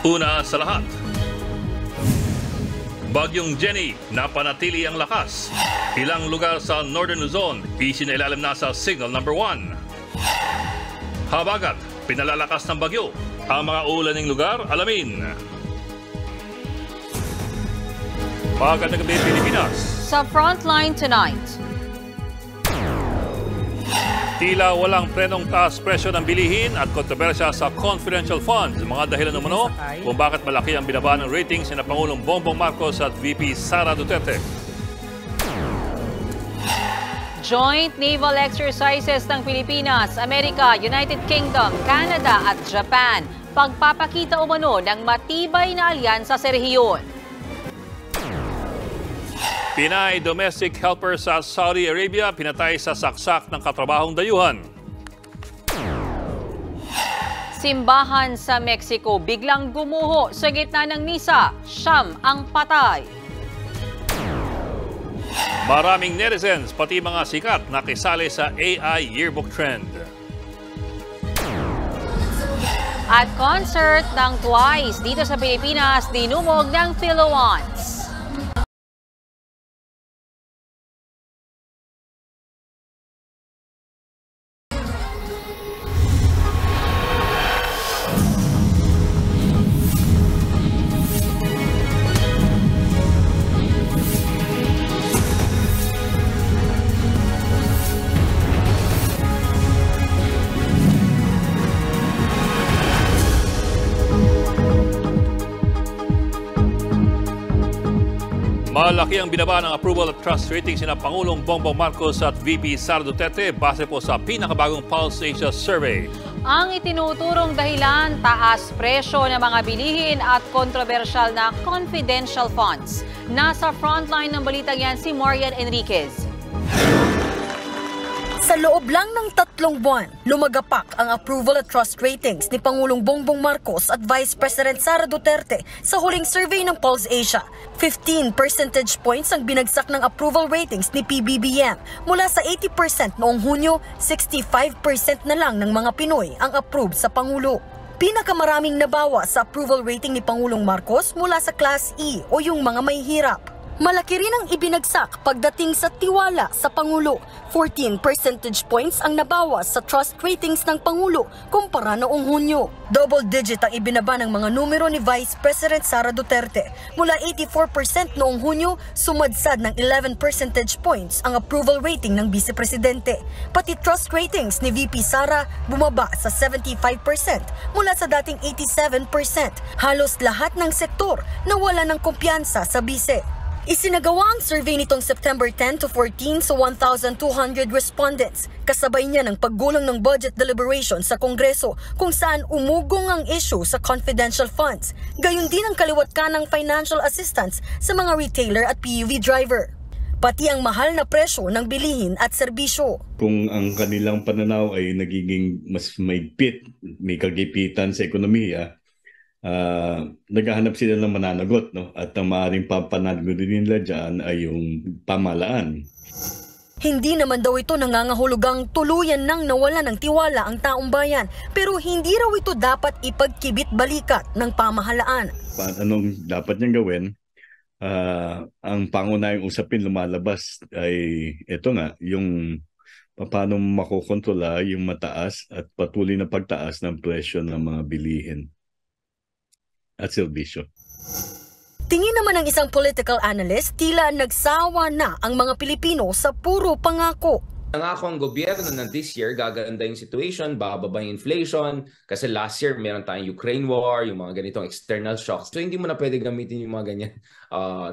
Una sa lahat, Bagyong Jenny, napanatili ang lakas. Ilang lugar sa Northern Luzon, isinailalim na sa Signal Number 1. Habagat, pinalalakas ng bagyo. Ang mga ulaning lugar, alamin. Magandang gabi, Pilipinas. Sa Frontline tonight, Tila walang prenong taas presyo ng bilihin at kontrobersya sa confidential funds. Mga dahilan umano kung bakit malaki ang binaba ng ratings ni Pangulong Bongbong Marcos at VP Sara Duterte. joint naval exercises ng Pilipinas, Amerika, United Kingdom, Canada at Japan. Pagpapakita umano ng matibay na alyansa sa rehiyon. Pinay domestic helper sa Saudi Arabia pinatay sa saksak ng katrabahong dayuhan. Simbahan sa Mexico biglang gumuho sa gitna ng misa. Siyam ang patay. Maraming netizens, pati mga sikat, nakisali sa AI yearbook trend. At concert ng Twice dito sa Pilipinas, dinumog ng Philowans. Malaki ang binaba ng approval at trust ratings ni Pangulong Bongbong Marcos at VP Sara Duterte base po sa pinakabagong Pulse Asia Survey. Ang itinuturong dahilan, taas presyo ng mga bilihin at kontrobersyal na confidential funds. Nasa frontline ng balitang yan si Marian Enriquez. Sa loob lang ng 3 buwan, lumagapak ang approval at trust ratings ni Pangulong Bongbong Marcos at Vice President Sara Duterte sa huling survey ng Pulse Asia. 15 percentage points ang binagsak ng approval ratings ni PBBM. Mula sa 80% noong Hunyo, 65% na lang ng mga Pinoy ang approve sa Pangulo. Pinakamaraming nabawa sa approval rating ni Pangulong Marcos mula sa Class E o yung mga may hirap. Malaki rin ang ibinagsak pagdating sa tiwala sa Pangulo. 14 percentage points ang nabawas sa trust ratings ng Pangulo kumpara noong Hunyo. Double digit ang ibinaba ng mga numero ni Vice President Sara Duterte. Mula 84% noong Hunyo, sumadsad ng 11 percentage points ang approval rating ng Vice Presidente. Pati trust ratings ni VP Sara bumaba sa 75% mula sa dating 87%. Halos lahat ng sektor nawala ng kumpiyansa sa Vice. Isinagawa ang survey nitong September 10 to 14 sa 1,200 respondents. Kasabay niya ng paggulang ng budget deliberation sa Kongreso kung saan umugong ang issue sa confidential funds. Gayon din ang kaliwat kanang financial assistance sa mga retailer at PUV driver. Pati ang mahal na presyo ng bilihin at serbisyo. Kung ang kanilang pananaw ay nagiging mas maigpit, may kagipitan sa ekonomiya, naghahanap sila ng mananagot, no? At ang maaaring papanagot nila dyan ay yung pamahalaan. Hindi naman daw ito nangangahulugang tuluyan nang nawala ng tiwala ang taong bayan, pero hindi raw ito dapat ipagkibit-balikat ng pamahalaan. Anong dapat niyang gawin? Ang pangunahing usapin lumalabas ay ito nga, yung paano makokontrola yung mataas at patuloy na pagtaas ng presyo ng mga bilihin at serbisyo. Tingin naman ng isang political analyst, tila nagsawa na ang mga Pilipino sa puro pangako. Nangako ang gobyerno na this year gaganda yung situation, bababa yung inflation, kasi last year meron tayong Ukraine war, yung mga ganitong external shocks. So hindi mo na pwede gamitin yung mga ganyan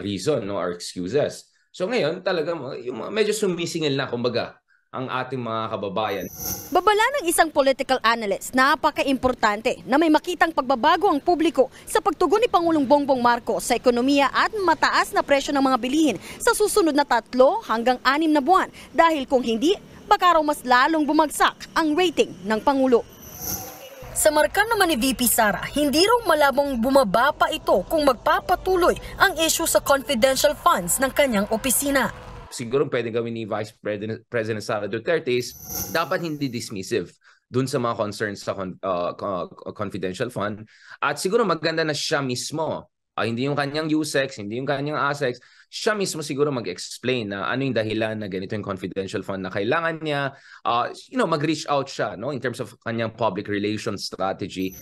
reason, no, or excuses. So ngayon talaga yung medyo sumisingil na kumbaga ang ating mga kababayan. Babala ng isang political analyst, napaka-importante na may makitang pagbabago ang publiko sa pagtugon ni Pangulong Bongbong Marcos sa ekonomiya at mataas na presyo ng mga bilihin sa susunod na 3 hanggang 6 na buwan. Dahil kung hindi, baka raw mas lalong bumagsak ang rating ng Pangulo. Sa marka naman ni VP Sara, hindi raw malabong bumaba pa ito kung magpapatuloy ang issue sa confidential funds ng kanyang opisina. Siguro pwede gawin ni Vice President Sara Duterte is dapat hindi dismissive. dun sa mga concerns sa confidential fund. At siguro maganda na siya mismo, hindi yung kanyang USEC, hindi yung kanyang ASEC, siya mismo siguro mag-explain na ano yung dahilan na ganito yung confidential fund na kailangan niya, mag-reach out siya, no, in terms of kanyang public relations strategy.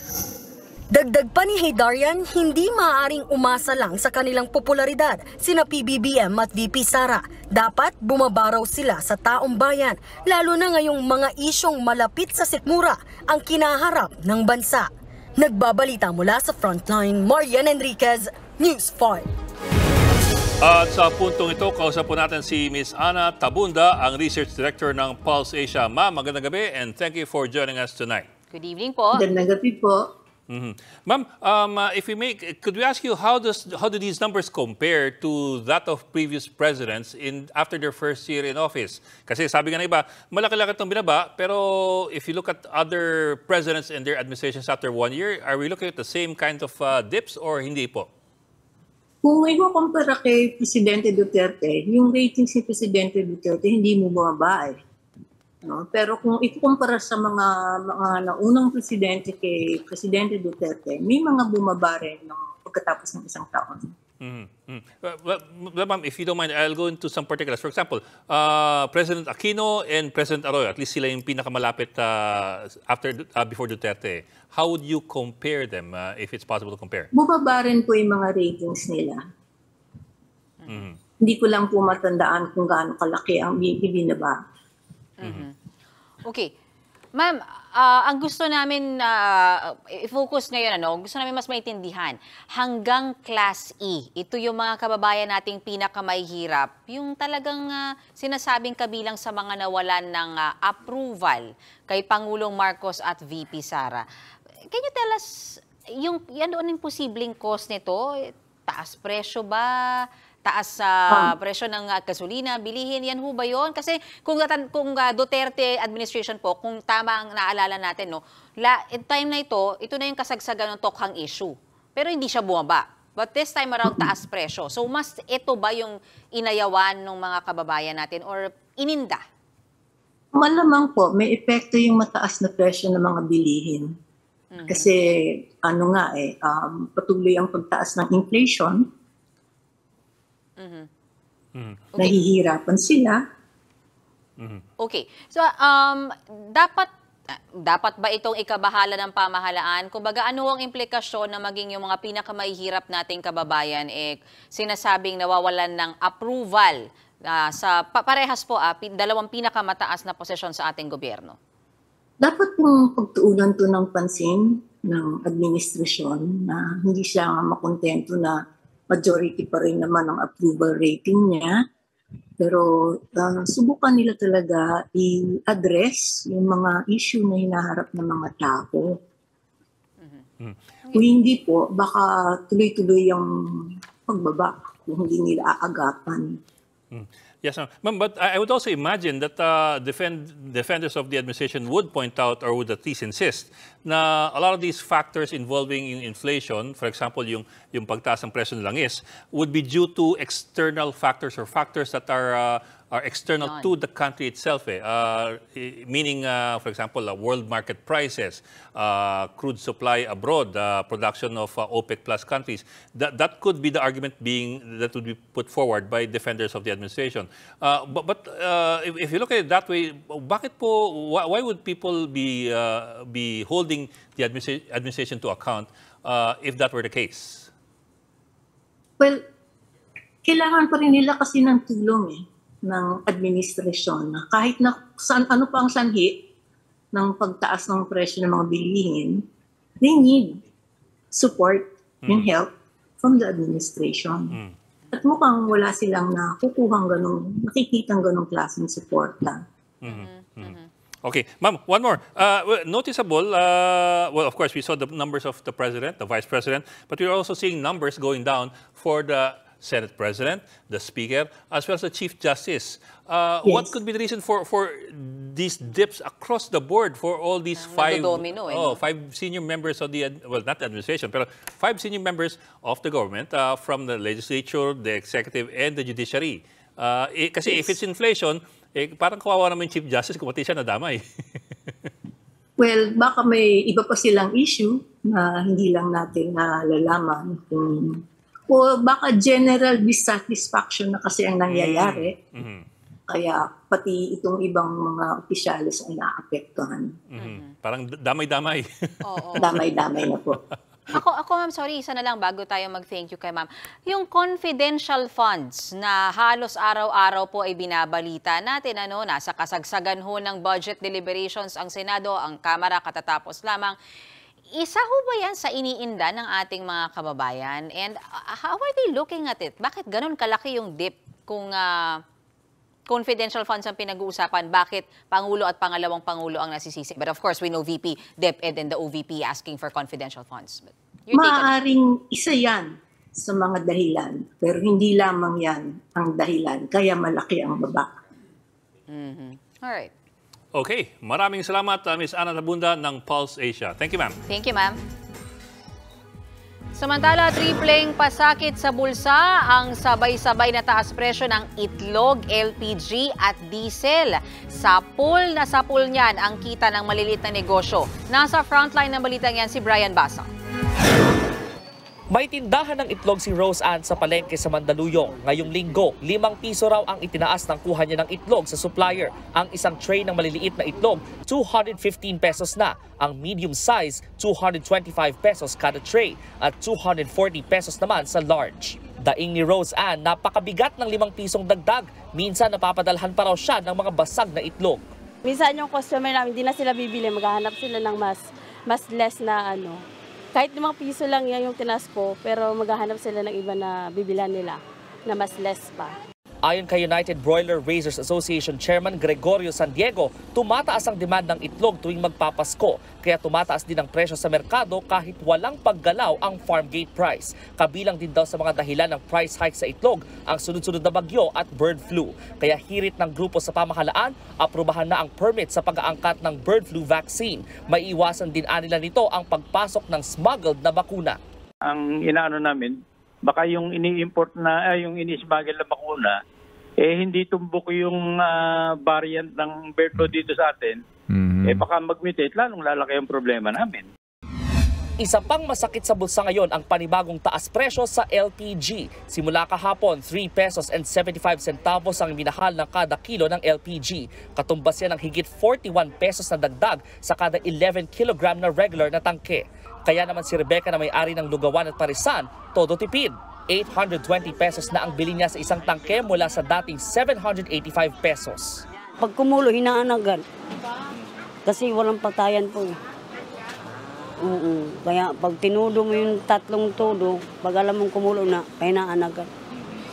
Dagdag pa ni Heydarian, hindi maaaring umasa lang sa kanilang popularidad sina PBBM at VP Sara. Dapat bumabaraw sila sa taong bayan, lalo na ngayong mga isyong malapit sa sikmura ang kinaharap ng bansa. Nagbabalita mula sa Frontline, Marian Enriquez, News 5. At sa puntong ito, kausap po natin si Ms. Ana Tabunda, ang Research Director ng Pulse Asia. Ma'am, magandang gabi and thank you for joining us tonight. Good evening po. Magandang gabi po. Ma'am, could we ask you how do these numbers compare to that of previous presidents after their first year in office? Kasi sabi nga na iba, malaki-laki itong binaba, pero if you look at other presidents and their administrations after 1 year, are we looking at the same kind of dips or hindi po? Kung ikukumpara kay Presidente Duterte, yung ratings ni Presidente Duterte hindi mo bumaba eh. No? Pero kung ikukumpara sa mga naunang presidente kay Presidente Duterte, may mga bumaba rin pagkatapos ng isang taon. Well, ma'am, if you don't mind, I'll go into some particulars. For example, President Aquino and President Arroyo, at least sila yung pinakamalapit before Duterte. How would you compare them, if it's possible to compare? Bumaba rin po yung mga ratings nila. Hindi ko lang po matandaan kung gaano kalaki ang binaba. Okay. Ma'am, ang gusto namin i-focus ngayon, gusto namin mas maintindihan, hanggang Class E, ito yung mga kababayan nating pinakamahihirap, yung talagang sinasabing kabilang sa mga nawalan ng approval kay Pangulong Marcos at VP Sara. Can you tell us, ano yung posibleng cost nito? Taas presyo ba? Taas sa presyo ng gasolina, bilihin, yan ho ba yun? Kasi kung Duterte administration po, kung tama ang naalala natin, in time na ito na yung kasagsagan ng tokhang issue. Pero hindi siya bumaba. But this time around, taas presyo. So mas ito ba yung inayawan ng mga kababayan natin or ininda? Malamang po, may epekto yung mataas na presyo ng mga bilihin. Kasi patuloy ang pagtaas ng inflation. Okay. Nahihirapan sila. Okay. So, dapat ba itong ikabahala ng pamahalaan? Kumbaga, ano ang implikasyon na maging yung mga pinakamahihirap nating kababayan sinasabing nawawalan ng approval sa parehas po, dalawang pinakamataas na posisyon sa ating gobyerno? Dapat pong pagtuunan to ng pansin ng administrasyon na hindi siya makontento na majority pa rin naman ang approval rating niya. Pero subukan nila talaga i-address yung mga issue na hinaharap ng mga tao. Kung hindi po, baka tuloy-tuloy yung pagbaba kung hindi nila aagapan. Yes, ma'am, but I would also imagine that defenders of the administration would point out or would at least insist na a lot of these factors involving in inflation, for example, yung pagtaas ng presyo ng langis, would be due to external factors or factors that are external to the country itself. Meaning, for example, world market prices, crude supply abroad, production of OPEC plus countries. That could be the argument that would be put forward by defenders of the administration. But if you look at it that way, why would people be holding the administration to account if that were the case? Well, kailangan pa rin nila kasi ng tulong ng administrasyon. Kahit na ano pa ang sanhi ng pagtaas ng presyo ng mga bilihin, they need support and help from the administration. At mukhang wala silang nakikitang ganong klaseng suporta. Okay, ma'am, one more. Noticeable, well, of course, we saw the numbers of the president, the vice president, but we're also seeing numbers going down for the Senate President, the Speaker, as well as the Chief Justice. Yes. What could be the reason for these dips across the board for all these five senior members of the, well, not the administration, but 5 senior members of the government from the legislature, the executive, and the judiciary? Kasi if it's inflation, parang kawawa naman yung Chief Justice kung pati siya nadamay. Well, baka may iba pa silang issue na hindi lang natin nalalaman. O baka general dissatisfaction na kasi ang nangyayari. Kaya pati itong ibang mga opisyalis ay naapektuhan. Parang damay-damay. Oo. Damay-damay na po. Ako ma'am, sorry, isa na lang bago tayo mag-thank you kay ma'am. Yung confidential funds na halos araw-araw po ay binabalita natin, nasa kasagsagan ho ng budget deliberations ang Senado, ang Kamara katatapos lamang. Isa ho ba yan sa iniinda ng ating mga kababayan? And how are they looking at it? Bakit ganun kalaki yung dip kung confidential funds ang pinag-uusapan? Bakit Pangulo at Pangalawang Pangulo ang nasisisi? But of course, we know VP DepEd and the OVP asking for confidential funds. But Maaaring isa yan sa mga dahilan, pero hindi lamang yan ang dahilan, kaya malaki ang baba. Alright. Okay, maraming salamat Ms. Ana Tabunda ng Pulse Asia. Thank you, ma'am. Thank you, ma'am. Samantala, tripleng pasakit sa bulsa ang sabay-sabay na taas presyo ng itlog, LPG at diesel. Sapul niyan ang kita ng maliliit na negosyo. Nasa frontline ng balitang yan si Brian Basa. May tindahan ng itlog si Rose Ann sa palengke sa Mandaluyong. Ngayong linggo, 5 piso raw ang itinaas ng kuha niya ng itlog sa supplier. Ang isang tray ng maliliit na itlog, 215 pesos na. Ang medium size, 225 pesos kada tray at 240 pesos naman sa large. Daing ni Rose Ann, napakabigat ng 5 pisong dagdag. Minsan napapadalhan pa raw siya ng mga basag na itlog. Minsan yung customer namin, hindi na sila bibili. Maghahanap sila ng mas less na Kahit 5 piso lang yan yung tinas ko, pero maghahanap sila ng iba na bibilan nila na mas less pa. Ayon kay United Broiler Raisers Association Chairman Gregorio San Diego, tumataas ang demand ng itlog tuwing magpapasko. Kaya tumataas din ang presyo sa merkado kahit walang paggalaw ang farm gate price. Kabilang din daw sa mga dahilan ng price hike sa itlog ang sunod-sunod na bagyo at bird flu. Kaya hirit ng grupo sa pamahalaan, aprubahan na ang permit sa pag-aangkat ng bird flu vaccine. Maiiwasan din anila nito ang pagpasok ng smuggled na bakuna. Ang inaano namin, baka yung ini-import na, yung ini-smuggle na bakuna, hindi tumbok yung variant ng bird flu dito sa atin, baka mag-mutate, lalong lalaki ang problema namin. Isa pang masakit sa bulsa ngayon ang panibagong taas presyo sa LPG. Simula kahapon, 3 pesos and 75 centavos ang minahal ng kada kilo ng LPG. Katumbas yan ng higit 41 pesos na dagdag sa kada 11 kilogram na regular na tangke. Kaya naman si Rebecca na may-ari ng Lugawan at Parisan, todo tipid. 820 pesos na ang bili niya sa isang tangke mula sa dating 785 pesos. Pag kumulo, hinaanagan. Kasi walang patayan po. Kaya pag tinudo mo yung 3 tudo, pag alam mong kumulo na, hinaanagan.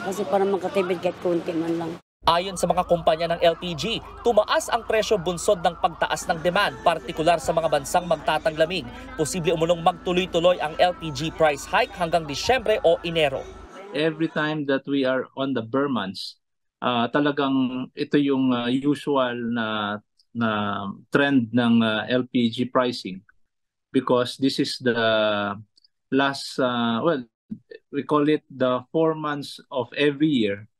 Kasi para makatipid kahit konti man lang. Ayon sa mga kumpanya ng LPG, tumaas ang presyo bunsod ng pagtaas ng demand, partikular sa mga bansang magtatanglamig. Posible umunong magtuloy-tuloy ang LPG price hike hanggang Disyembre o Enero. Every time that we are on the Burr months, talagang ito yung usual na trend ng LPG pricing. Because this is the last, we call it the 4 months of every year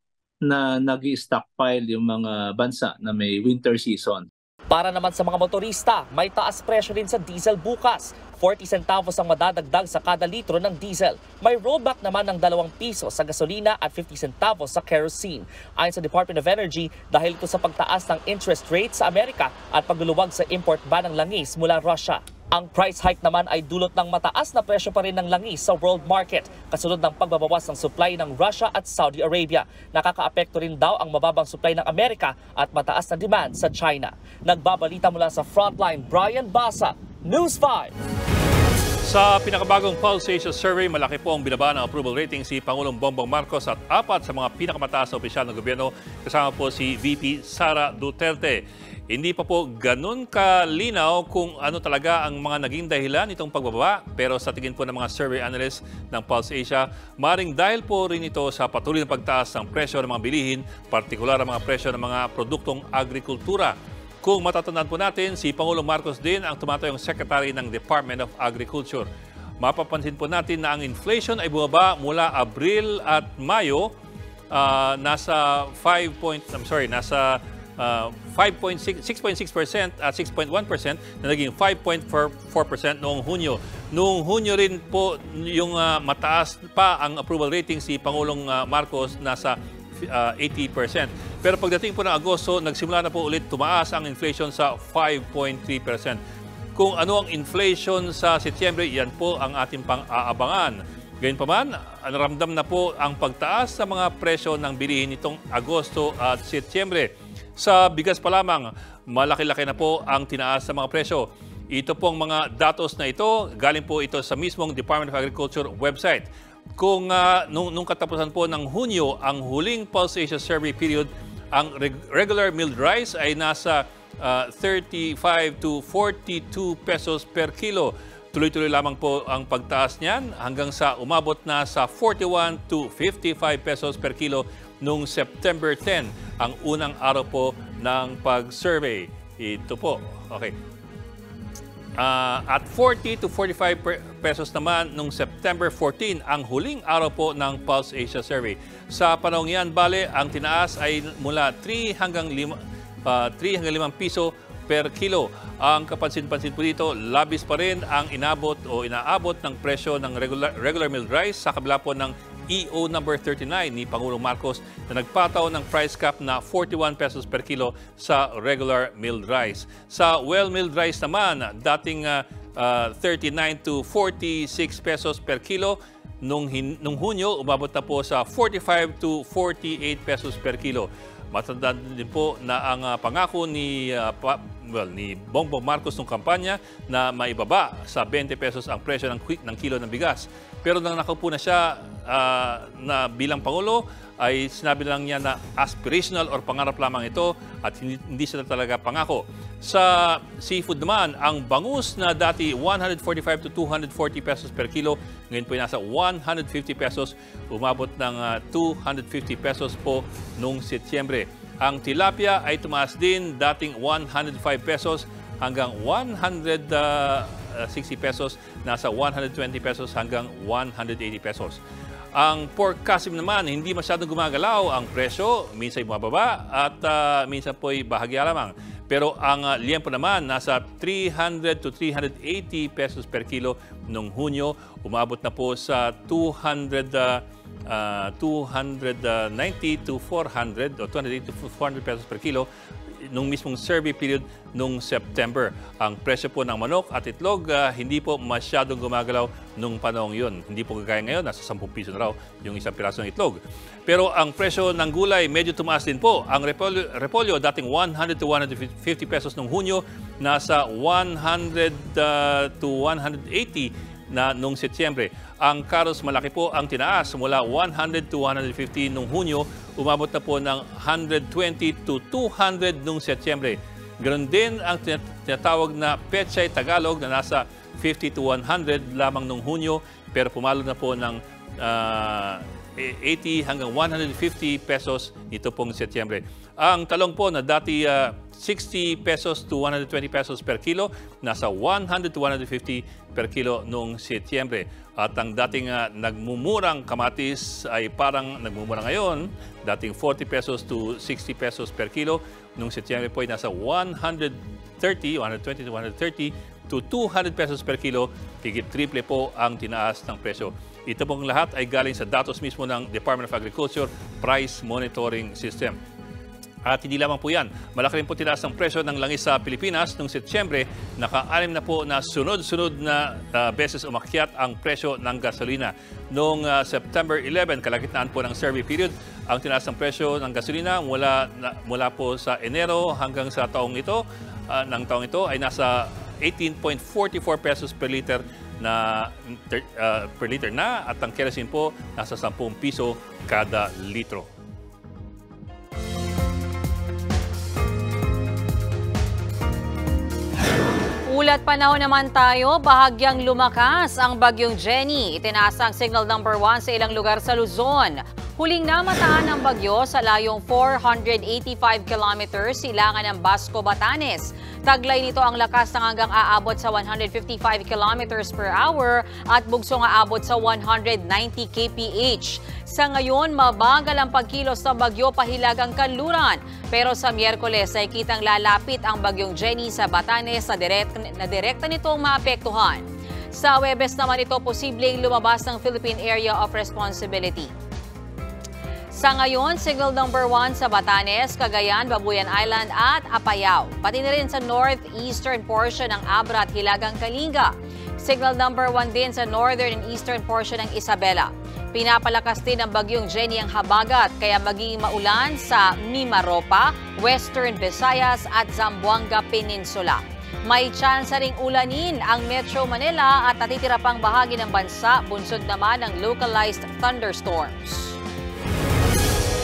na nag-stockpile yung mga bansa na may winter season. Para naman sa mga motorista, may taas presyo rin sa diesel bukas. 40 centavos ang madadagdag sa kada litro ng diesel. May rollback naman ng 2 piso sa gasolina at 50 centavos sa kerosene. Ayon sa Department of Energy, dahil ito sa pagtaas ng interest rate sa Amerika at pagluluwag sa import ban ng langis mula Russia. Ang price hike naman ay dulot ng mataas na presyo pa rin ng langis sa world market, kasunod ng pagbabawas ng supply ng Russia at Saudi Arabia. Nakakaapekto rin daw ang mababang supply ng Amerika at mataas na demand sa China. Nagbabalita mula sa Frontline, Brian Basa, News 5. Sa pinakabagong Pulse Asia Survey, malaki po ang binaba ng approval rating si Pangulong Bongbong Marcos at 4 sa mga pinakamataas na opisyal ng gobyerno, kasama po si VP Sara Duterte. Hindi pa po ganun kalinaw kung ano talaga ang mga naging dahilan nitong pagbaba, pero sa tingin po ng mga survey analysts ng Pulse Asia, maring dahil po rin ito sa patuloy na pagtaas ng presyo ng mga bilihin, partikular ang mga presyo ng mga produktong agrikultura. Kung matatandaan po natin, si Pangulong Marcos din ang tumatayong Secretary ng Department of Agriculture. Mapapansin po natin na ang inflation ay bumaba mula Abril at Mayo, nasa 6.6% at 6.1% na naging 5.4% noong Hunyo. Noong Hunyo rin po yung mataas pa ang approval rating si Pangulong Marcos, nasa 80%. Pero pagdating po ng Agosto, nagsimula na po ulit tumaas ang inflation sa 5.3%. Kung ano ang inflation sa Setyembre, yan po ang ating pang-aabangan. Gayunpaman, naramdam na po ang pagtaas sa mga presyo ng bilihin nitong Agosto at Setyembre. Sa bigas pa lamang, malaki-laki na po ang tinaas sa mga presyo. Ito pong mga datos na ito, galing po ito sa mismong Department of Agriculture website. Kung nung katapusan po ng Hunyo, ang huling Pulse Asia survey period, ang regular milled rice ay nasa 35 to 42 pesos per kilo. Tuloy-tuloy lamang po ang pagtaas niyan hanggang sa umabot na sa 41 to 55 pesos per kilo noong September 10, ang unang araw po ng pag-survey. Ito po. Okay. At 40 to 45 pesos naman noong September 14, ang huling araw po ng Pulse Asia Survey. Sa panahong yan, bale, ang tinaas ay mula 3 hanggang 5 piso per kilo. Ang kapansin-pansin po dito, labis pa rin ang inaabot ng presyo ng regular milled rice sa kabila po ng EO number 39 ni Pangulong Marcos na nagpataw ng price cap na 41 pesos per kilo sa regular milled rice. Sa well-milled rice naman, dating 39 to 46 pesos per kilo. Nung Hunyo, umabot na po sa 45 to 48 pesos per kilo. Matandaan din po na ang pangako ni Bongbong Marcos nung kampanya na maibaba sa 20 pesos ang presyo ng kilo ng bigas. Pero nang nakaupo na siya na bilang Pangulo, ay sinabi lang niya na aspirational or pangarap lamang ito at hindi sila talaga pangako. Sa seafood naman, ang bangus na dati 145 to 240 pesos per kilo, ngayon po ay nasa 150 pesos, umabot ng 250 pesos po noong Setyembre. Ang tilapia ay tumaas din, dating 105 pesos hanggang 160 pesos, nasa 120 pesos hanggang 180 pesos. Ang pork kasim naman, hindi masyadong gumagalaw ang presyo, minsan ay bumababa at minsan po ay bahagya lamang. Pero ang liempo naman, nasa 300 to 380 pesos per kilo noong Hunyo, umabot na po sa 290 to 400 o 280 to 400 pesos per kilo nung mismong survey period nung September. Ang presyo po ng manok at itlog hindi po masyadong gumagalaw nung panahong yun. Hindi po kagaya ngayon, nasa 10 piso na raw yung isang piraso ng itlog. Pero ang presyo ng gulay medyo tumaas din po. Ang repolyo dating 100 to 150 pesos nung Hunyo, nasa 100 to 180 na nung Setyembre. Ang karos malaki po ang tinaas mula 100 to 150 nung Hunyo, umabot na po ng 120 to 200 nung Setyembre. Ganon din ang tinatawag na Pechay Tagalog na nasa 50 to 100 lamang nung Hunyo, pero pumalo na po ng 80 hanggang 150 pesos ito pong Setyembre. Ang talong po na dati 60 pesos to 120 pesos per kilo, nasa 100 to 150 per kilo noong Setyembre. At ang dating nagmumurang kamatis ay parang nagmumura ngayon, dating 40 pesos to 60 pesos per kilo, noong Setyembre po ay nasa 120 to 130 to 200 pesos per kilo, higit triple po ang tinaas ng presyo. Ito pong lahat ay galing sa datos mismo ng Department of Agriculture Price Monitoring System. At hindi lamang po yan, malaki rin po tinaas ang presyo ng langis sa Pilipinas noong Setyembre. Naka-anim na po na sunod-sunod na beses umakyat ang presyo ng gasolina. Noong September 11, kalagitnaan po ng survey period, ang tinaas ng presyo ng gasolina mula po sa Enero hanggang sa taong ito ay nasa 18.44 pesos per liter na at ang kerosene po nasa 10 piso kada litro. Ulat panahon naman tayo, bahagyang lumakas ang bagyong Jenny. Itinaas ang signal number 1 sa ilang lugar sa Luzon. Huling namataan ng bagyo sa layong 485 kilometers silangan ng Basco, Batanes. Taglay nito ang lakas ng hanggang aabot sa 155 kilometers per hour at bugsong aabot sa 190 kph. Sa ngayon, mabagal ang pagkilos ng bagyo pahilagang kanluran. Pero sa Miyerkules ay kitang lalapit ang bagyong Jenny sa Batanes na direkta nitong maapektuhan. Sa Huwebes naman ito posibleng lumabas ng Philippine Area of Responsibility. Sa ngayon, signal number 1 sa Batanes, Cagayan, Babuyan Island at Apayao. Pati na rin sa northeastern portion ng Abra at Hilagang Kalinga. Signal number 1 din sa northern and eastern portion ng Isabela. Pinapalakas din ng bagyong Jenny ang habagat kaya magiging maulan sa Mimaropa, Western Visayas at Zamboanga Peninsula. May tsansa ring ulanin ang Metro Manila at natitira pang bahagi ng bansa, bunsod naman ng localized thunderstorms.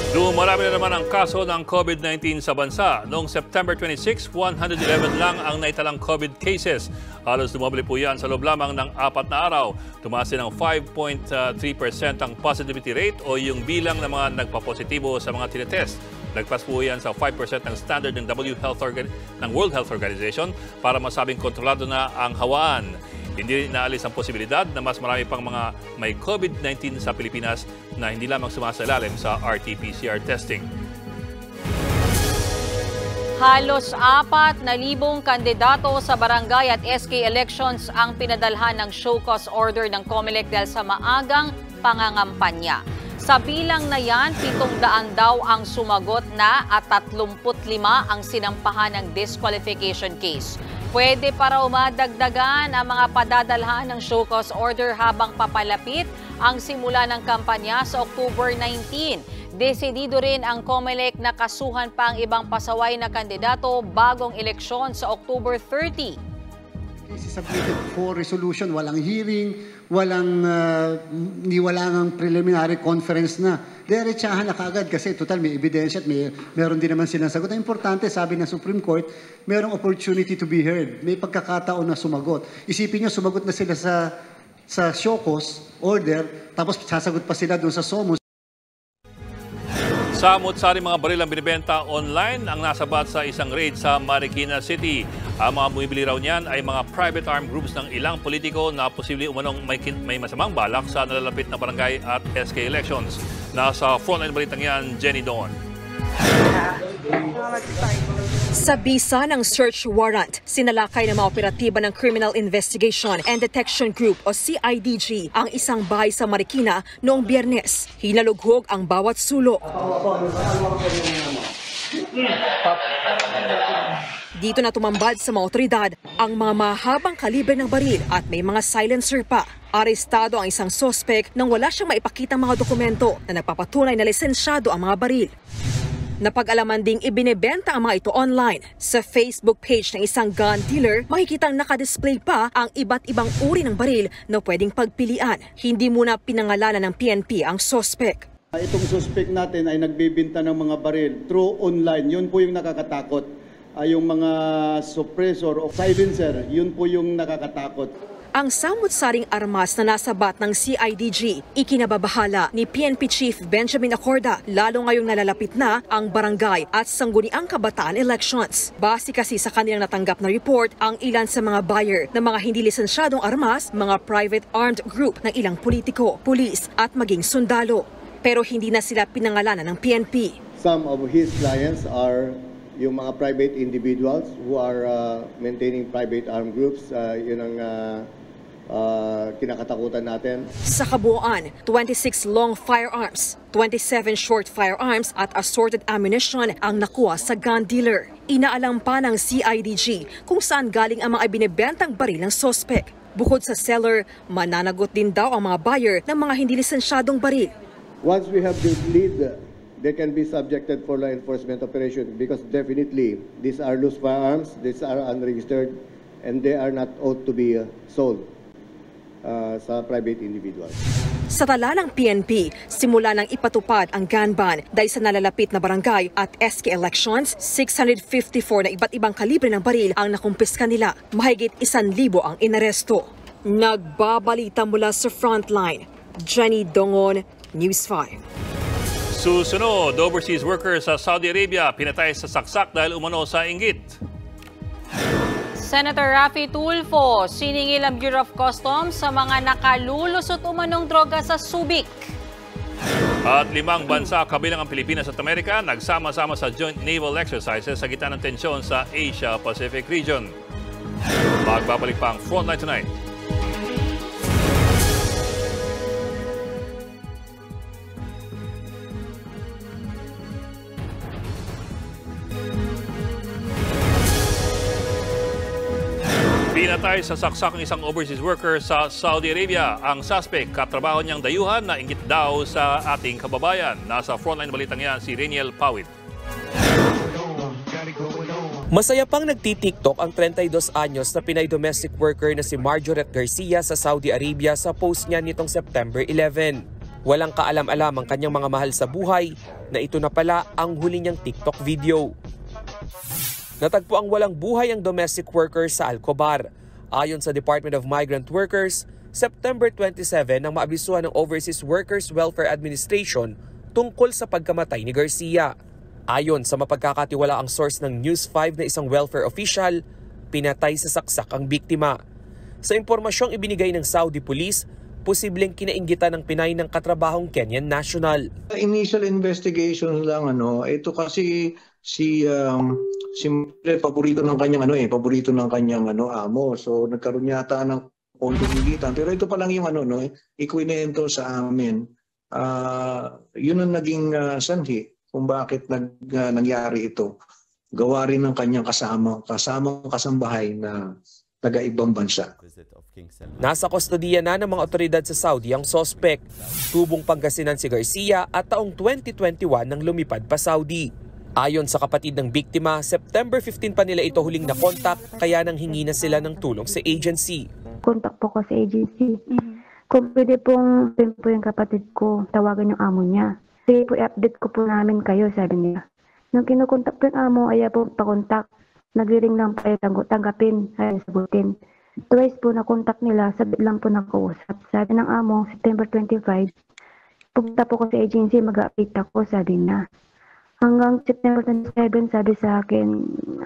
Dumarami na naman ang kaso ng COVID-19 sa bansa. Noong September 26, 111 lang ang naitalang COVID cases. Halos dumabli po yan sa loob lamang ng 4 na araw. Tumaas din ng 5.3% ang positivity rate o yung bilang ng mga nagpapositibo sa mga tinetest. Nagpas po yan sa 5% ng standard ng World Health Organization para masabing kontrolado na ang hawaan. Hindi naalis ang posibilidad na mas marami pang mga may COVID-19 sa Pilipinas na hindi lamang sumasailalim sa RT-PCR testing. Halos 4,000 kandidato sa barangay at SK elections ang pinadalhan ng show cause order ng COMELEC dahil sa maagang pangangampanya. Sa bilang na yan, 700 daw ang sumagot na at 35 ang sinampahan ng disqualification case. Pwede para umadagdagan ang mga padadalhan ng show cause order habang papalapit ang simula ng kampanya sa October 19. Desidido rin ang COMELEC na kasuhan pa ang ibang pasaway na kandidato bagong eleksyon sa October 30. Submitted for resolution, walang hearing, walang preliminary conference na. Diretsahan na kagad kasi total may ebidensya at meron din naman sinasagot. Ang importante, sabi ng Supreme Court, merong opportunity to be heard. May pagkakataon na sumagot. Isipin nyo, sumagot na sila sa show cause order, tapos sasagot pa sila doon sa SOMOS. Samot-sari mga baril ang binibenta online ang nasabat sa isang raid sa Marikina City. Ang mga bumibili raw niyan ay mga private armed groups ng ilang politiko na posibleng umanong may masamang balak sa nalalapit na barangay at SK elections. Nasa frontline balitang yan, Jenny Don. Sa bisa ng search warrant, sinalakay ng mga operatiba ng Criminal Investigation and Detection Group o CIDG ang isang bahay sa Marikina noong Biyernes. Hinalughog ang bawat sulok. Dito na tumambad sa mga otoridad ang mga mahabang kalibre ng baril at may mga silencer pa. Arestado ang isang sospek nang wala siyang maipakitang mga dokumento na nagpapatunay na lisensyado ang mga baril. Napag-alaman ding ibinebenta ang mga ito online. Sa Facebook page ng isang gun dealer, makikitang nakadisplay pa ang iba't ibang uri ng baril na pwedeng pagpilian. Hindi muna pinangalanan ng PNP ang sospek. Itong suspect natin ay nagbibenta ng mga baril through online. Yun po yung nakakatakot. Yung mga suppressor o silencer, yun po yung nakakatakot. Ang samut-saring armas na nasabat ng CIDG, ikinababahala ni PNP Chief Benjamin Acorda, lalo ngayong nalalapit na ang barangay at sangguniang kabataan elections. Base kasi sa kanilang natanggap na report, ang ilan sa mga buyer ng mga hindi lisensyadong armas, mga private armed group ng ilang politiko, pulis at maging sundalo. Pero hindi na sila pinangalanan ng PNP. Some of his clients are yung mga private individuals who are maintaining private armed groups. Yun ang kinakatakutan natin. Sa kabuuan, 26 long firearms, 27 short firearms at assorted ammunition ang nakuha sa gun dealer. Inaalam pa ng CIDG kung saan galing ang mga binibentang baril ng sospek. Bukod sa seller, mananagot din daw ang mga buyer ng mga hindi lisensyadong baril. Once we have this lead, they can be subjected for law enforcement operation because definitely these are loose firearms, these are unregistered, and they are not ought to be sold sa private individuals. Sa tala ng PNP, simula nang ipatupad ang gun ban dahil sa nalalapit na barangay at SK elections, 654 na iba't ibang kalibre ng baril ang nakumpiska nila. Mahigit 1,000 ang inaresto. Nagbabalita mula sa frontline, Jenny Dongon, News 5. Susunod, overseas workers sa Saudi Arabia pinatay sa saksak dahil umano sa inggit. Senator Raffy Tulfo, siningil ang Bureau of Customs sa mga nakalulusot umanong droga sa Subic. At 5 bansa kabilang ang Pilipinas at Amerika nagsama-sama sa joint naval exercises sa gitna ng tensyon sa Asia-Pacific region. Magbabalik pa ang Frontline Tonight. Pinatay sa saksak ng isang overseas worker sa Saudi Arabia. Ang suspect, katrabaho niyang dayuhan na inggit daw sa ating kababayan. Nasa frontline balitang yan si Reniel Pawid. Masaya pang nagtitiktok ang 32 anyos na Pinay domestic worker na si Marjoret Garcia sa Saudi Arabia sa post niya nitong September 11. Walang kaalam-alam ang kanyang mga mahal sa buhay na ito na pala ang huli niyang TikTok video. Natagpo ang walang buhay ang domestic worker sa Alcobar. Ayon sa Department of Migrant Workers, September 27 nang maabisuhan ng Overseas Workers Welfare Administration tungkol sa pagkamatay ni Garcia. Ayon sa mapagkakatiwalaang source ng News 5 na isang welfare official, pinatay sa saksak ang biktima. Sa impormasyong ibinigay ng Saudi Police, posibleng kinainggitan ng Pinay ng katrabahong Kenyan national. Initial investigation lang ito kasi si paborito ng kanyang paborito ng kanyang amo. So nagkaroon yata ng kondumitan. Pero ito pa lang yung ikwinento sa amin. Yun ang naging sanhi kung bakit nangyari ito. Gawa rin ng kanyang kasambahay na taga-ibang bansa. Nasa kustodiya na ng mga otoridad sa Saudi ang sospek. Tubong Pangasinan si Garcia at taong 2021 nang lumipad pa Saudi. Ayon sa kapatid ng biktima, September 15 pa nila ito huling nakontak kaya nang hingi na sila ng tulong sa agency. Kontak po ko sa agency. Kung pwede pong yung kapatid ko, tawagan yung amo niya. Sige po, i-update ko po namin kayo, sabi niya. Nung kinukontak po yung amo, ayaw po pakontak. Nag-ring lang pa tanggapin, ayaw sagutin. Twice po na kontak nila, sabi lang po nakausap. Sabi ng amo, September 25, pumunta po ko sa agency, mag-update ako, sabi na. Hanggang September 27, sabi sa akin,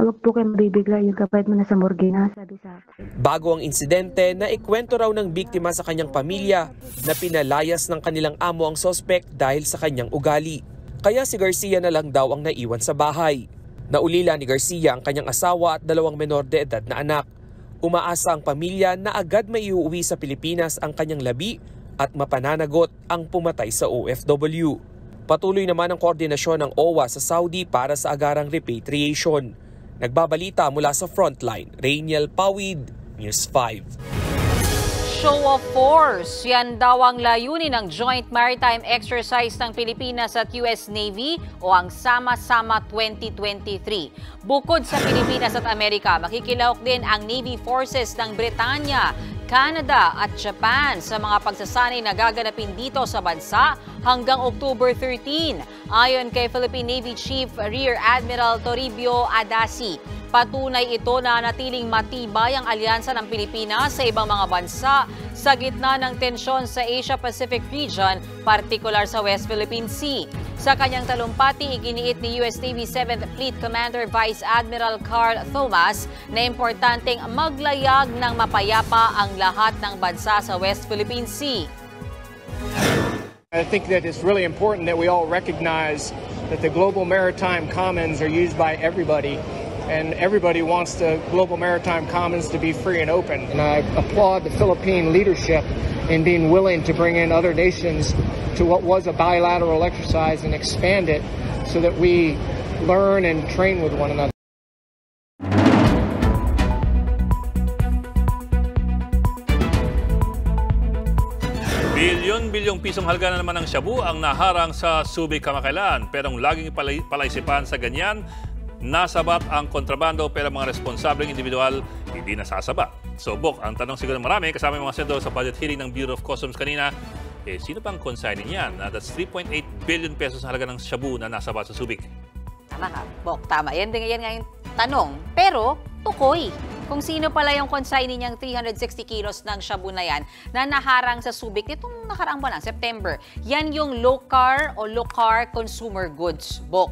huwag po kayo mabibigla, yung kapatid mo na sa morgue na, sabi sa akin. Bago ang insidente, naikwento raw ng biktima sa kanyang pamilya na pinalayas ng kanilang amo ang sospek dahil sa kanyang ugali. Kaya si Garcia na lang daw ang naiwan sa bahay. Naulila ni Garcia ang kanyang asawa at 2 menor de edad na anak. Umaasa ang pamilya na agad may iuwi sa Pilipinas ang kanyang labi at mapananagot ang pumatay sa OFW. Patuloy naman ang koordinasyon ng OWA sa Saudi para sa agarang repatriation. Nagbabalita mula sa Frontline, Reniel Pawid, News 5. Show of force. Yan daw ang layunin ng Joint Maritime Exercise ng Pilipinas at US Navy o ang Sama-Sama 2023. Bukod sa Pilipinas at Amerika, makikilahok din ang Navy Forces ng Britanya, Canada at Japan sa mga pagsasanay na gaganapin dito sa bansa hanggang October 13. Ayon kay Philippine Navy Chief Rear Admiral Toribio Adasi, patunay ito na natiling matibay ang alyansa ng Pilipinas sa ibang mga bansa sa gitna ng tensyon sa Asia-Pacific region, partikular sa West Philippine Sea. Sa kanyang talumpati, iginiit ni US Navy 7th Fleet Commander Vice Admiral Carl Thomas na importanteng maglayag ng mapayapa ang lahat ng bansa sa West Philippine Sea. I think that it's really important that we all recognize that the global maritime commons are used by everybody. And everybody wants the global maritime commons to be free and open. And I applaud the Philippine leadership in being willing to bring in other nations to what was a bilateral exercise and expand it so that we learn and train with one another. Bilyon-bilyong pisong halaga na naman ng shabu ang naharang sa Subic kamakailan. Pero ang laging palaisipan sa ganyan, nasabat ang kontrabando pero mga responsableng individual hindi nasasabat. So, Bok, ang tanong siguro marami, kasama yung mga senador sa budget hearing ng Bureau of Customs kanina, sino bang consignee niyan? That's 3.8 billion pesos na halaga ng shabu na nasabat sa Subic. Tama ka, Bok, tama. Yan nga yung tanong. Pero, tukoy. kung sino pala yung consignee niyang 360 kilos ng shabu na yan na naharang sa Subic nitong nakaraang buwan lang, September. Yan yung low-car o low-car consumer goods, Bok.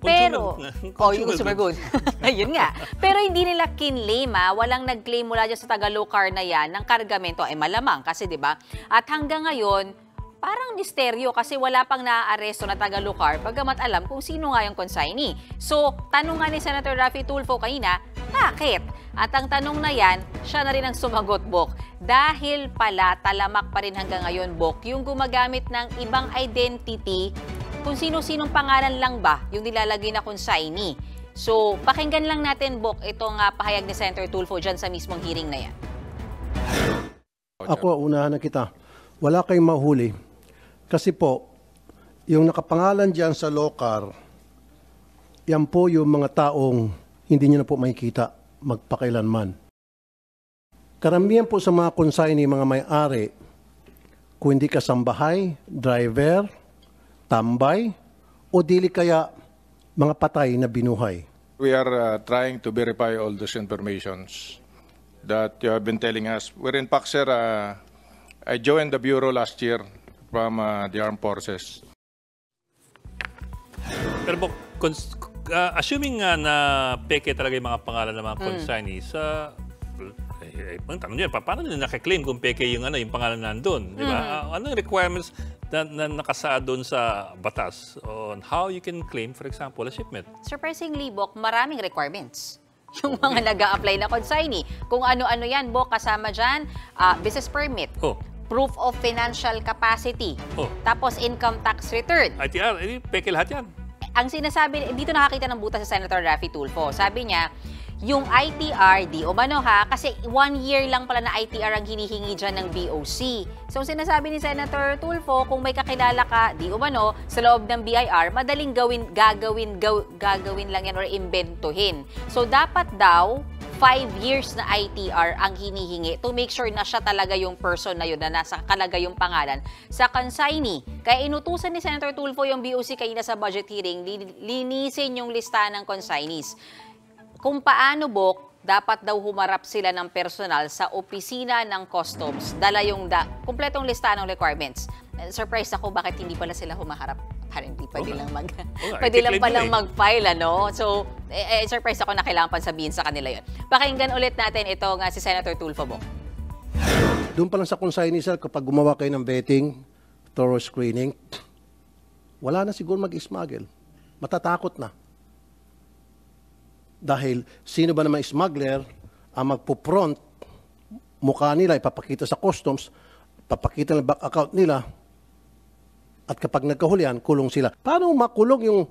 Pero, yung consumer goods. Ayun nga. Pero hindi nila kinlaim, walang nag-claim mula dyan sa taga-low-car na yan ng kargamento. Malamang kasi, di ba? At hanggang ngayon, parang misteryo kasi wala pang naaaresto na taga-low-car pagkamat alam kung sino nga yung consignee. So, tanong nga ni Senator Raffy Tulfo kanina, bakit? At ang tanong na yan, siya na rin ang sumagot, Bok. Dahil pala talamak pa rin hanggang ngayon, Bok, yung gumagamit ng ibang identity, kung sino-sinong pangalan lang ba yung nilalagay na consignee. So, pakinggan lang natin, Bok, itong pahayag ni Senator Tulfo dyan sa mismong hearing na yan. Ako, unahan na kita. Wala kayong mahuli. Kasi po, yung nakapangalan dyan sa low-car, yan po yung mga taong hindi nyo na po makikita magpakailanman. Karamihan po sa mga consignee, mga may-ari, kung hindi kasambahay, driver, tambay, o dili kaya mga patay na binuhay. We are trying to verify all those informations that you have been telling us. We're in fact, sir, I joined the Bureau last year from the Armed Forces. Pero assuming na peke talaga yung mga pangalan ng mga consignees, ang tanong niya, paano nila nakaklaim kung peke yung pangalan nandun? Di ba? Anong requirements na nakasaad doon sa batas on how you can claim, for example, a shipment? Surprisingly, Bok, maraming requirements. Yung mga nag-a-apply na consignee. Kung ano-ano yan, Bok, kasama dyan, business permit. Proof of financial capacity. Tapos income tax return. ITR, peke lahat yan. Ang sinasabi, dito nakakita ng butas sa Senator Raffy Tulfo. Sabi niya, yung ITR, di umano kasi 1 year lang pala na ITR ang hinihingi dyan ng BOC. So sinasabi ni Senator Tulfo, kung may kakilala ka, di umano, sa loob ng BIR, madaling gagawin lang yan or imbentuhin. So dapat daw, 5 years na ITR ang hinihingi to make sure na siya talaga yung person na yun, na nasa kalagay yung pangalan sa consignee. Kaya inutusan ni Senator Tulfo yung BOC kanina sa budget hearing, linisin yung listahan ng consignees. Kung paano, Bok, dapat daw humarap sila ng personal sa opisina ng customs, dala yung kumpletong listahan ng requirements. Surprised ako bakit hindi pala sila humaharap. Hindi pwede lang pwede lang palang mag-file, So, surprised ako na kailangan pa sabihin sa kanila yun. Pakinggan ulit natin ito nga si Senator Tulfo, Bok. Doon pa lang sa consignee, sir, kapag gumawa kayo ng vetting, thorough screening, wala na siguro mag-smuggle. Matatakot na. Dahil sino ba naman smuggler ang magpo-front, mukha nila, ipapakita sa customs, papakita ng bank account nila, at kapag nagkahulihan, kulong sila. Paano makulong yung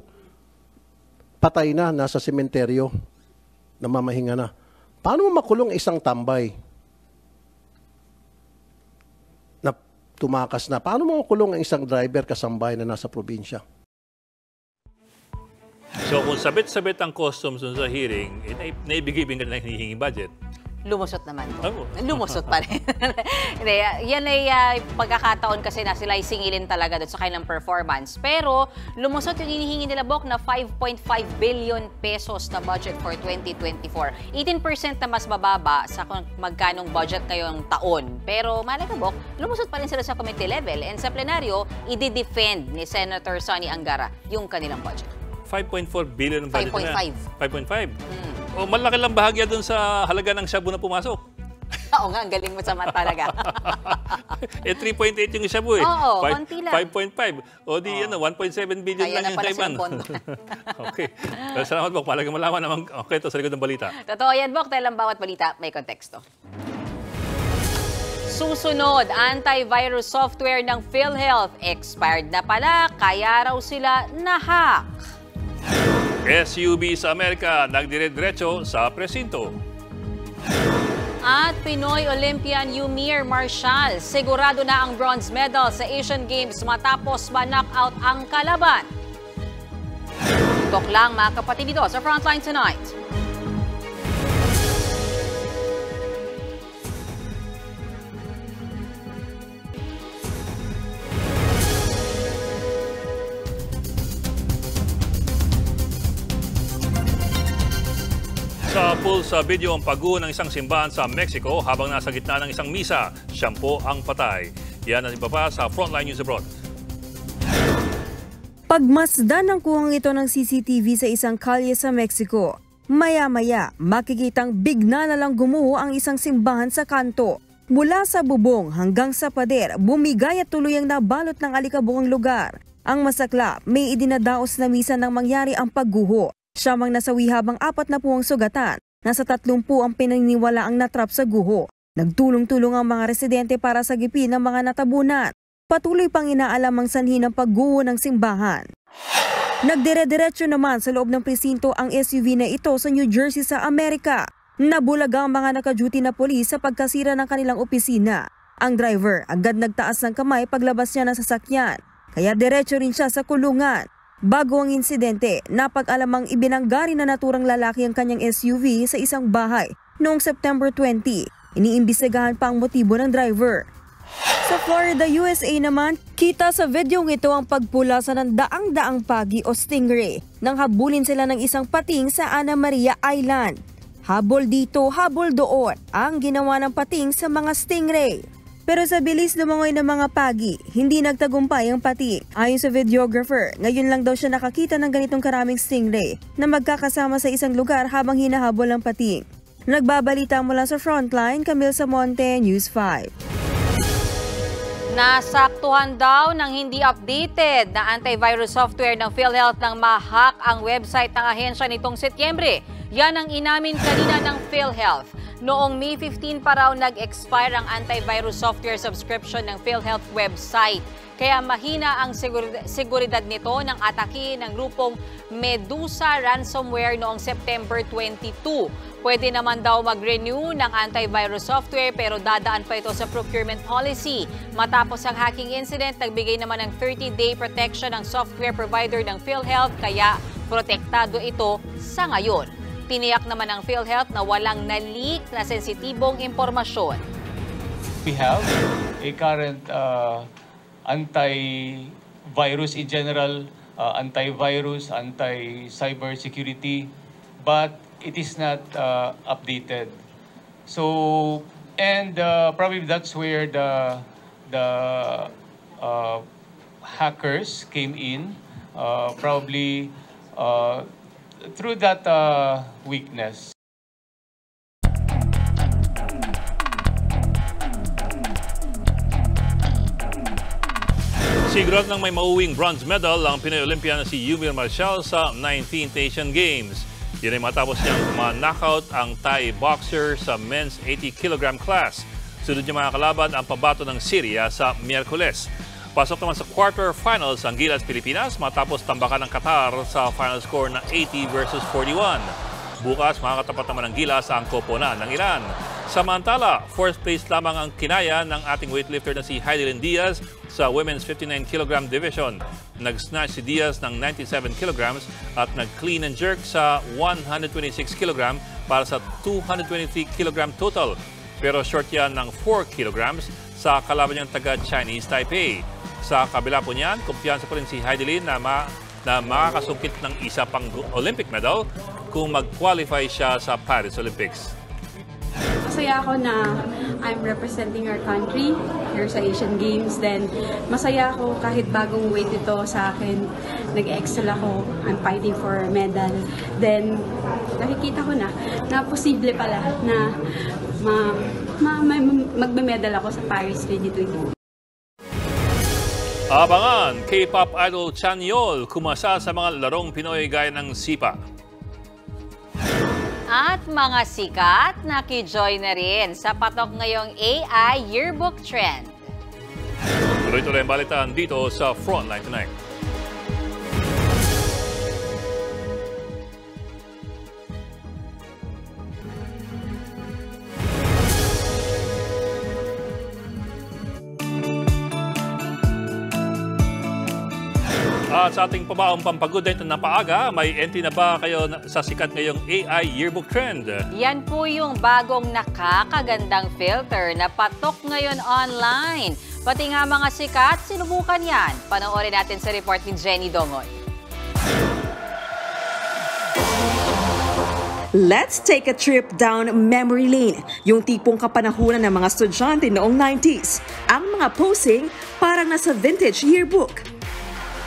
patay na nasa sementeryo, namamahinga na? Paano makulong isang tambay na tumakas na? Paano makulong ang isang driver kasambay na nasa probinsya? So kung sabit-sabit ang customs sa hearing, naibigay ka na hinihingi budget. Lumusot naman. Lumusot pa rin. Yan ay pagkakataon kasi na sila ay singilin talaga doon sa kanilang performance. Pero lumusot yung hinihingi nila, Bok, na 5.5 billion pesos na budget for 2024. 18% na mas mababa sa kung magkanong budget ngayong taon. Pero malaga, Bok, lumusot pa rin sila sa committee level. And sa plenaryo, i-defend ni Senator Sonny Angara yung kanilang budget. 5.4 billion ang budget na. 5.5. O malaki lang bahagya dun sa halaga ng shabu na pumasok. Oo nga, ang galing mo sa math talaga. 3.8 yung shabu Oo, konti lang. 5.5. O di 1.7 billion lang yung Taiwan. Okay. Salamat, Bok. Malagang malaman naman ito sa likod ng balita. Totoo yan, Bok. Dahil ang bawat balita may konteksto. Susunod, antivirus software ng PhilHealth. Expired na pala, kaya raw sila na-hack. SUV sa Amerika, nagdire-diretso sa presinto. At Pinoy Olympian Yumir Marshall, sigurado na ang bronze medal sa Asian Games matapos ma-knockout ang kalaban. Tok lang mga kapatid dito sa Frontline Tonight. Sa Sa pulsa video ang pagguho ng isang simbahan sa Mexico habang nasa gitna ng isang misa. 10 ang patay. Yan ang iba pa sa Frontline News Abroad. Pagmasdan ng kuhang ito ng CCTV sa isang kalye sa Mexico. Maya-maya, makikitang bigla na lang gumuho ang isang simbahan sa kanto. Mula sa bubong hanggang sa pader, bumigay at tuluyang nabalot ng alikabukang lugar. Ang masaklap, may idinadaos na misa nang mangyari ang pagguho. Siyamang nasawi habang 40 ang sugatan. Nasa 30 ang pinaniniwala ang natrap sa guho. Nagtulong-tulong ang mga residente para sagipin ang mga natabunan. Patuloy pang inaalam ang sanhi ng pagguho ng simbahan. Nagdire-diretso naman sa loob ng presinto ang SUV na ito sa New Jersey sa Amerika. Nabulaga ang mga naka-duty na polis sa pagkasira ng kanilang opisina. Ang driver agad nagtaas ng kamay paglabas niya ng sasakyan. Kaya diretso rin siya sa kulungan. Bago ang insidente, napag-alamang ibinanggari na naturang lalaki ang kanyang SUV sa isang bahay noong September 20. Iniimbestigahan pa ang motibo ng driver. Sa Florida, USA naman, kita sa videong ito ang pagpulasa ng daang-daang pagi o stingray nang habulin sila ng isang pating sa Ana Maria Island. Habol dito, habol doon ang ginawa ng pating sa mga stingray. Pero sa bilis lumangoy ng mga pagi, hindi nagtagumpay ang pating. Ayon sa videographer, ngayon lang daw siya nakakita ng ganitong karaming stingray na magkakasama sa isang lugar habang hinahabol ang pating. Nagbabalita mula sa Frontline, Camille Samonte, News 5. Nasaktuhan daw ng hindi updated na antivirus software ng PhilHealth nang ma-hack ang website ng ahensya nitong Setyembre. Yan ang inamin kanina ng PhilHealth. Noong May 15 pa raw nag-expire ang antivirus software subscription ng PhilHealth website. Kaya mahina ang seguridad nito ng atake ng grupong Medusa Ransomware noong September 22. Pwede naman daw mag-renew ng antivirus software pero dadaan pa ito sa procurement policy. Matapos ang hacking incident, nagbigay naman ng 30-day protection ang software provider ng PhilHealth kaya protektado ito sa ngayon. Tiniyak naman ng PhilHealth na walang na-leak na sensitibong impormasyon. We have a current antivirus in general, antivirus, anti-cybersecurity, but it is not updated. So, and probably that's where the hackers came in, probably through that weakness. Sigurad nang may mauwing bronze medal ang Pinoy Olympian na si Yumir Marcial sa 19th Asian Games. Yan ay matapos niyang ma-knockout ang Thai boxer sa men's 80 kg class. Sunod niya mga kalaban ang pabato ng Syria sa Miyerkules. Pasok naman sa quarterfinals ang Gilas Pilipinas matapos tambakan ng Qatar sa final score na 80 versus 41. Bukas makakatapat naman ng Gilas ang koponan ng Iran. Samantala, 4th place lamang ang kinaya ng ating weightlifter na si Heidelin Diaz sa women's 59 kg division. Nag-snatch si Diaz ng 97 kg at nag-clean and jerk sa 126 kg para sa 223 kg total. Pero short yan ng 4 kg sa kalaban niyang taga-Chinese Taipei. Sa kabila po niyan, kumpiyansa pa rin si Heidelin na makakasungkit ng isa pang Olympic medal kung mag-qualify siya sa Paris Olympics. Masaya ako na I'm representing our country here sa Asian Games. Then masaya ako kahit bagong weight ito sa akin. Nag-excel ako. I'm fighting for a medal. Then nakikita ko na posible pala na magme-medal ako sa Paris 2020. Abangan, K-pop idol Chanyeol kumasa sa mga larong Pinoy gaya ng Sipa. At mga sikat, nakijoin na rin sa patok ngayong AI Yearbook Trend. Tuloy-tuloy ang balitaan dito sa Frontline Tonight. At sa ating pabaong pampagudit na napaaga, may entry na ba kayo sa sikat ngayong AI Yearbook Trend? Yan po yung bagong nakakagandang filter na patok ngayon online. Pati nga mga sikat, sinubukan yan. Panoorin natin sa report ni Jenny Dongoy. Let's take a trip down memory lane. Yung tipong kapanahunan ng mga estudyante noong 90s. Ang mga posing parang nasa vintage yearbook.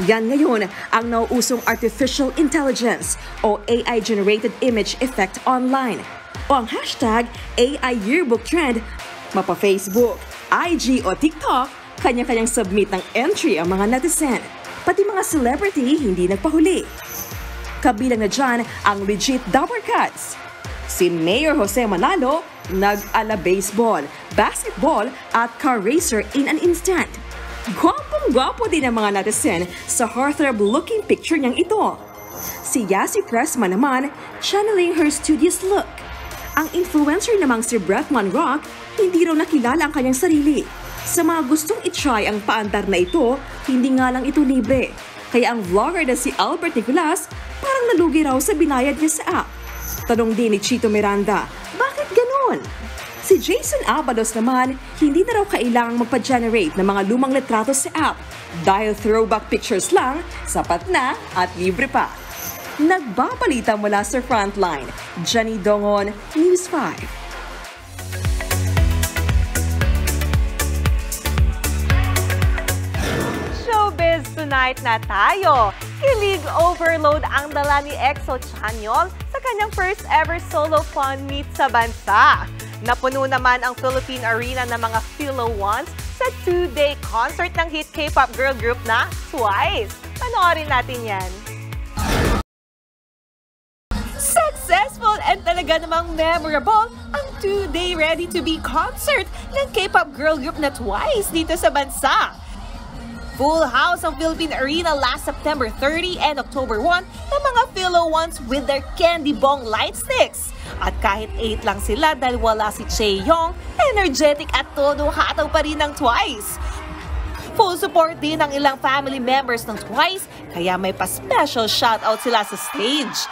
Yan ngayon ang nauusong artificial intelligence o AI-generated image effect online. O ang hashtag AI yearbook trend, mapa-Facebook, IG o TikTok, kanya-kanyang submit ng entry ang mga netizen. Pati mga celebrity hindi nagpahuli. Kabilang na dyan ang legit Dapper Cats. Si Mayor Jose Manalo, nag-ala baseball, basketball at car racer in an instant. Gwapong-gwapo din ang mga netizen sa heartthrob-looking picture niyang ito. Si Yasi Pressman naman, channeling her studious look. Ang influencer namang si Bretman Rock, hindi raw nakilala ang kanyang sarili. Sa mga gustong itry ang paandar na ito, hindi nga lang ito libre. Kaya ang vlogger na si Albert Nicolas, parang nalugi raw sa binayad niya sa app. Tanong din ni Chito Miranda, bakit ganun? Si Jason Abalos naman, hindi na raw kailangang magpa-generate ng mga lumang litrato sa app. Dahil throwback pictures lang, sapat na at libre pa. Nagbabalita mula sa Frontline, Jenny Dongon, News 5. Showbiz tonight na tayo. Kilig overload ang dala ni EXO Chanyol sa kanyang first ever solo fun meet sa bansa. Napuno naman ang Philippine Arena ng mga Philo Ones sa 2-day concert ng hit K-pop girl group na TWICE. Panoorin natin yan. Successful and talaga namang memorable ang 2-day ready-to-be concert ng K-pop girl group na TWICE dito sa bansa. Full house ang Philippine Arena last September 30 and October 1 ng mga Philo Ones with their candy bong light sticks. At kahit 8 lang sila dahil wala si Chaeyoung, energetic at todo hataw pa rin ng TWICE. Full support din ng ilang family members ng TWICE, kaya may pa-special shoutout sila sa stage.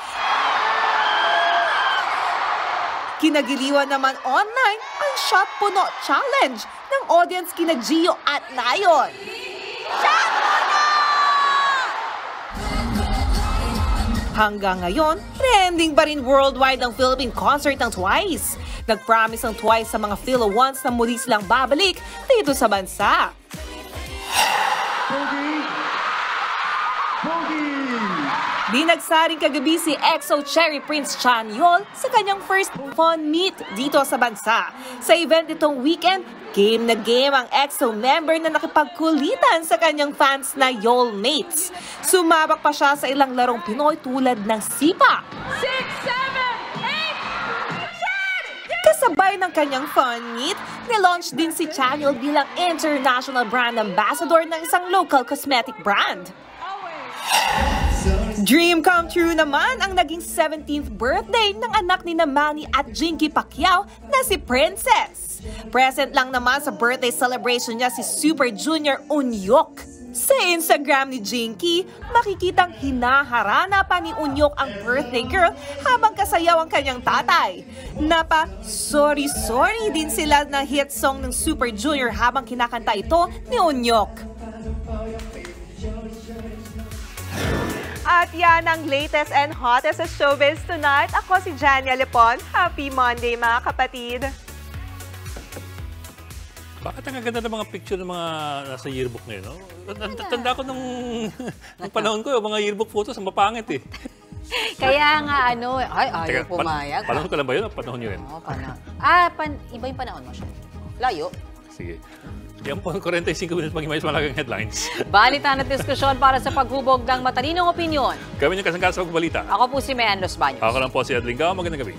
Kinagiliwan naman online ang Shot Puno Challenge ng audience kina Gio at Nayon. Hanggang ngayon, trending pa rin worldwide ang Philippine concert ng TWICE. Nag-promise ang TWICE sa mga Philo Ones na muli silang babalik dito sa bansa. Binagsaring kagabi si EXO Cherry Prince Chanyol sa kanyang first fun meet dito sa bansa. Sa event itong weekend, game na game ang EXO member na nakipagkulitan sa kanyang fans na Yol mates. Sumabak pa siya sa ilang larong Pinoy tulad ng Sipa. 6, 7, 8, kasabay ng kanyang fun meet, nilaunch din si Chanyol bilang international brand ambassador ng isang local cosmetic brand. Dream come true naman ang naging 17th birthday ng anak ni Manny at Jinky Pacquiao na si Princess. Present lang naman sa birthday celebration niya si Super Junior Unyok. Sa Instagram ni Jinky, makikitang hinaharana pa ni Unyok ang birthday girl habang kasayaw ang kanyang tatay. Napa sorry din sila na hit song ng Super Junior habang kinakanta ito ni Unyok. At yan ang latest and hottest sa Showbiz Tonight. Ako si Jania Lepon. Happy Monday mga kapatid! Bakit ang ganda ng mga picture ng mga nasa yearbook ngayon? No? Tanda ko nung panahon ko, yung mga yearbook photos, ang mapangit eh. Kaya nga ayaw pumayag. Panahon ko lang ba yun o panahon nyo yun? Oo, iba yung panahon mo siya. Layo. Sige. Yan po ang 45 minutes pag-imayos malagang headlines. Balitan at diskusyon para sa paghubog ng matalinong opinyon. Gawin yung kasangkas sa pagbalita. Ako po si Mayan Los Baños. Ako lang po si Adling Gao. Magandang gabi.